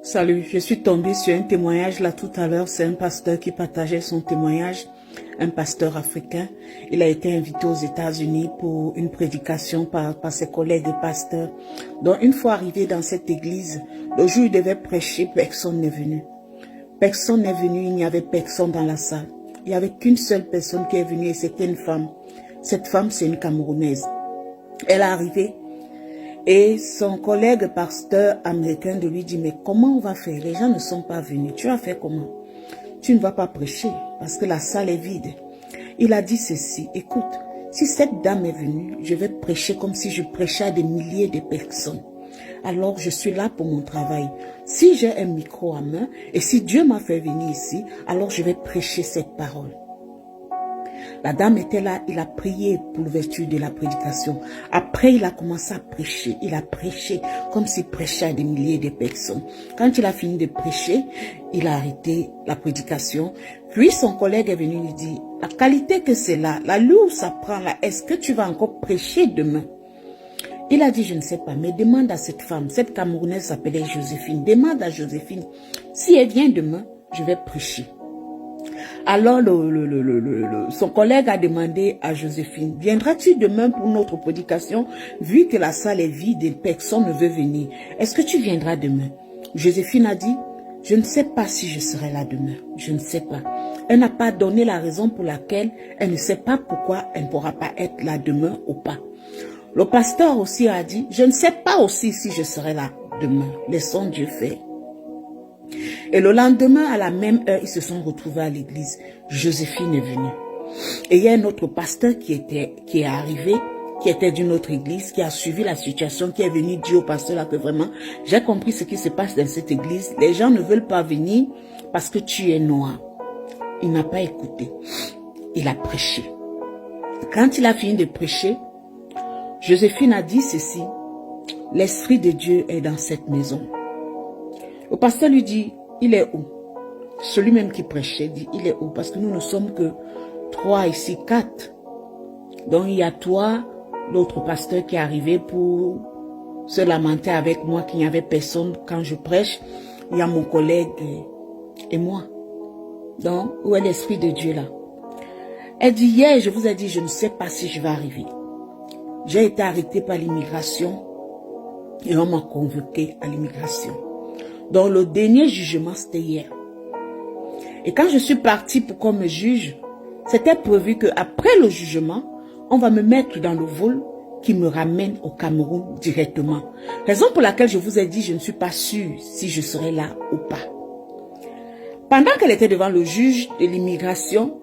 Salut, je suis tombée sur un témoignage là tout à l'heure. C'est un pasteur qui partageait son témoignage, un pasteur africain. Il a été invité aux États-Unis pour une prédication par ses collègues pasteurs. Donc une fois arrivé dans cette église, le jour où il devait prêcher, personne n'est venu. Personne n'est venu, il n'y avait personne dans la salle. Il n'y avait qu'une seule personne qui est venue et c'était une femme. Cette femme, c'est une Camerounaise. Elle est arrivée. Et son collègue pasteur américain de lui dit, mais comment on va faire? Les gens ne sont pas venus. Tu vas faire comment? Tu ne vas pas prêcher parce que la salle est vide. Il a dit ceci, écoute, si cette dame est venue, je vais prêcher comme si je prêchais à des milliers de personnes. Alors je suis là pour mon travail. Si j'ai un micro à main et si Dieu m'a fait venir ici, alors je vais prêcher cette parole. La dame était là, il a prié pour l'ouverture de la prédication. Après, il a commencé à prêcher. Il a prêché comme s'il prêchait à des milliers de personnes. Quand il a fini de prêcher, il a arrêté la prédication. Puis son collègue est venu lui dire, la qualité que c'est là, la lourde ça prend là, est-ce que tu vas encore prêcher demain? Il a dit, je ne sais pas, mais demande à cette femme, cette Camerounaise s'appelait Joséphine, demande à Joséphine, si elle vient demain, je vais prêcher. Alors, son collègue a demandé à Joséphine, viendras-tu demain pour notre prédication, vu que la salle est vide et personne ne veut venir? Est-ce que tu viendras demain? Joséphine a dit, je ne sais pas si je serai là demain. Je ne sais pas. Elle n'a pas donné la raison pour laquelle elle ne sait pas pourquoi elle ne pourra pas être là demain ou pas. Le pasteur aussi a dit, je ne sais pas aussi si je serai là demain. Laissons Dieu faire. Et le lendemain, à la même heure, ils se sont retrouvés à l'église. Joséphine est venue. Et il y a un autre pasteur qui est arrivé, qui était d'une autre église, qui a suivi la situation, qui est venu dire au pasteur là que vraiment, j'ai compris ce qui se passe dans cette église. Les gens ne veulent pas venir parce que tu es noir. Il n'a pas écouté. Il a prêché. Quand il a fini de prêcher, Joséphine a dit ceci, l'Esprit de Dieu est dans cette maison. Le pasteur lui dit, il est où? Celui même qui prêchait dit, il est où? Parce que nous ne sommes que 3 ici, 4. Donc il y a toi, l'autre pasteur qui est arrivé pour se lamenter avec moi qu'il n'y avait personne quand je prêche. Il y a mon collègue et moi. Donc, où est l'Esprit de Dieu là? Elle dit, hier, je vous ai dit, je ne sais pas si je vais arriver. J'ai été arrêtée par l'immigration et on m'a convoqué à l'immigration. Donc le dernier jugement, c'était hier. Et quand je suis partie pour qu'on me juge, c'était prévu qu'après le jugement, on va me mettre dans le vol qui me ramène au Cameroun directement. Raison pour laquelle je vous ai dit, je ne suis pas sûre si je serai là ou pas. Pendant qu'elle était devant le juge de l'immigration,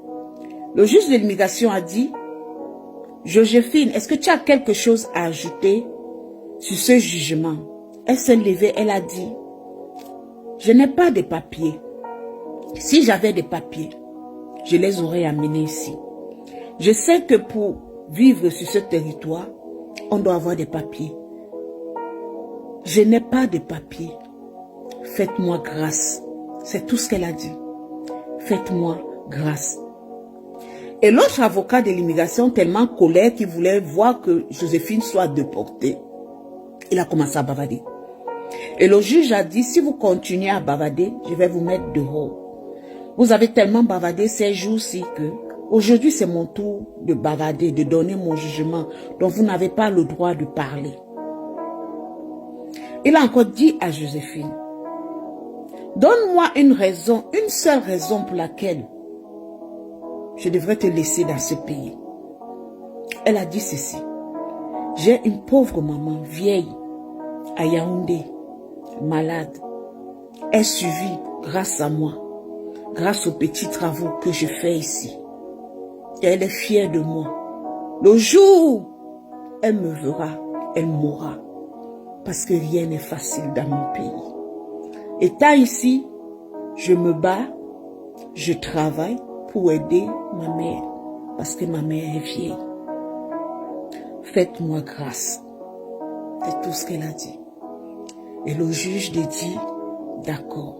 le juge de l'immigration a dit, Joséphine, est-ce que tu as quelque chose à ajouter sur ce jugement? Elle s'est levée, elle a dit, je n'ai pas de papiers. Si j'avais des papiers, je les aurais amenés ici. Je sais que pour vivre sur ce territoire, on doit avoir des papiers. Je n'ai pas de papiers. Faites-moi grâce. C'est tout ce qu'elle a dit. Faites-moi grâce. Et l'autre avocat de l'immigration, tellement colère qu'il voulait voir que Joséphine soit déportée, il a commencé à bavader. Et le juge a dit, si vous continuez à bavader, je vais vous mettre dehors. Vous avez tellement bavardé ces jours-ci que aujourd'hui c'est mon tour de bavader, de donner mon jugement. Donc vous n'avez pas le droit de parler. Il a encore dit à Joséphine, donne-moi une raison, une seule raison pour laquelle je devrais te laisser dans ce pays. Elle a dit ceci, j'ai une pauvre maman vieille à Yaoundé, malade. Elle survit grâce à moi, grâce aux petits travaux que je fais ici. Et elle est fière de moi. Le jour où elle me verra, elle mourra. Parce que rien n'est facile dans mon pays. Étant ici, je me bats, je travaille pour aider ma mère. Parce que ma mère est vieille. Faites-moi grâce. C'est tout ce qu'elle a dit. Et le juge lui dit, d'accord.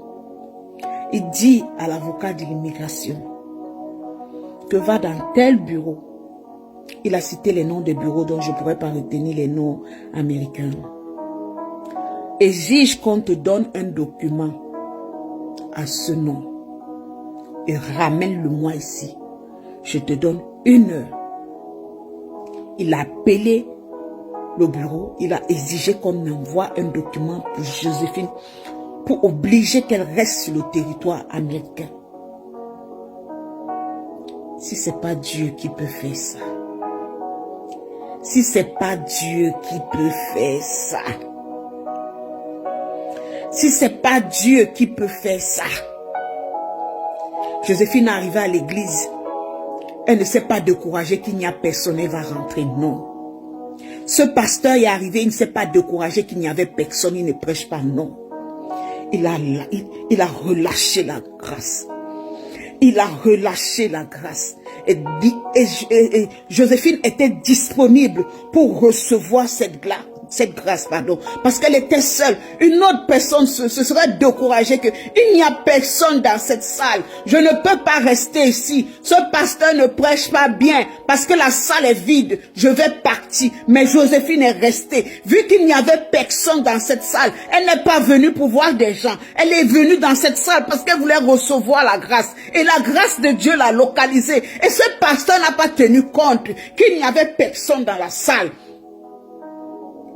Il dit à l'avocat de l'immigration que va dans tel bureau. Il a cité les noms des bureaux dont je ne pourrais pas retenir les noms américains. exige qu'on te donne un document à ce nom et ramène-le-moi ici. Je te donne 1 heure. Il a appelé le bureau, il a exigé qu'on envoie un document pour Joséphine pour obliger qu'elle reste sur le territoire américain. Si ce n'est pas Dieu qui peut faire ça, si ce n'est pas Dieu qui peut faire ça, si ce n'est pas Dieu qui peut faire ça, Joséphine est arrivée à l'église, elle ne s'est pas découragée qu'il n'y a personne, elle va rentrer, non. Ce pasteur est arrivé, il ne s'est pas découragé qu'il n'y avait personne, il ne prêche pas, non. Il a relâché la grâce. Il a relâché la grâce. Et Joséphine était disponible pour recevoir cette grâce, parce qu'elle était seule. Une autre personne se serait découragée qu'il n'y a personne dans cette salle. Je ne peux pas rester ici. Ce pasteur ne prêche pas bien parce que la salle est vide. Je vais partir. Mais Joséphine est restée. Vu qu'il n'y avait personne dans cette salle, elle n'est pas venue pour voir des gens. Elle est venue dans cette salle parce qu'elle voulait recevoir la grâce. Et la grâce de Dieu l'a localisée. Et ce pasteur n'a pas tenu compte qu'il n'y avait personne dans la salle.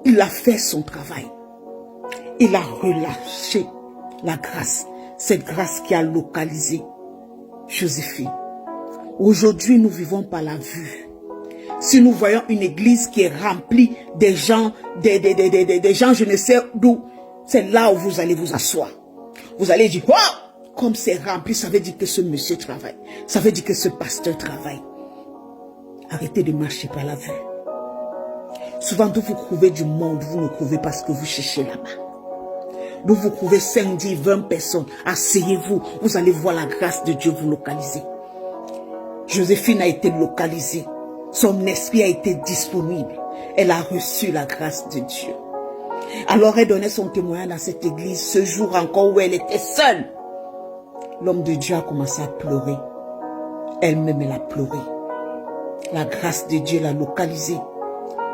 Il a fait son travail. Il a relâché la grâce. Cette grâce qui a localisé Joséphine. Aujourd'hui, nous vivons par la vue. Si nous voyons une église qui est remplie des gens, des gens, je ne sais d'où, c'est là où vous allez vous asseoir. Vous allez dire, oh, comme c'est rempli, ça veut dire que ce monsieur travaille. Ça veut dire que ce pasteur travaille. Arrêtez de marcher par la vue. Souvent, d'où vous trouvez du monde, vous ne trouvez pas ce que vous cherchez là-bas. D'où vous trouvez 5, 10, 20 personnes, asseyez-vous, vous allez voir la grâce de Dieu vous localiser. Joséphine a été localisée, son esprit a été disponible, elle a reçu la grâce de Dieu. Alors elle donnait son témoignage dans cette église, ce jour encore où elle était seule. L'homme de Dieu a commencé à pleurer, elle-même elle a pleuré. La grâce de Dieu l'a localisée.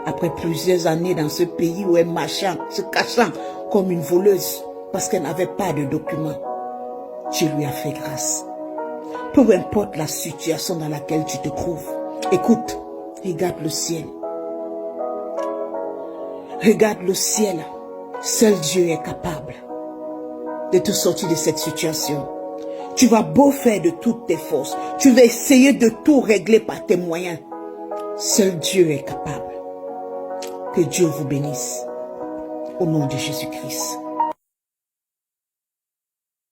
Après plusieurs années dans ce pays où elle marchait, se cachant comme une voleuse, parce qu'elle n'avait pas de documents, Dieu lui a fait grâce. Peu importe la situation dans laquelle tu te trouves, écoute, regarde le ciel. Regarde le ciel. Seul Dieu est capable de te sortir de cette situation. Tu vas beau faire de toutes tes forces, tu vas essayer de tout régler par tes moyens. Seul Dieu est capable. Que Dieu vous bénisse. Au nom de Jésus-Christ.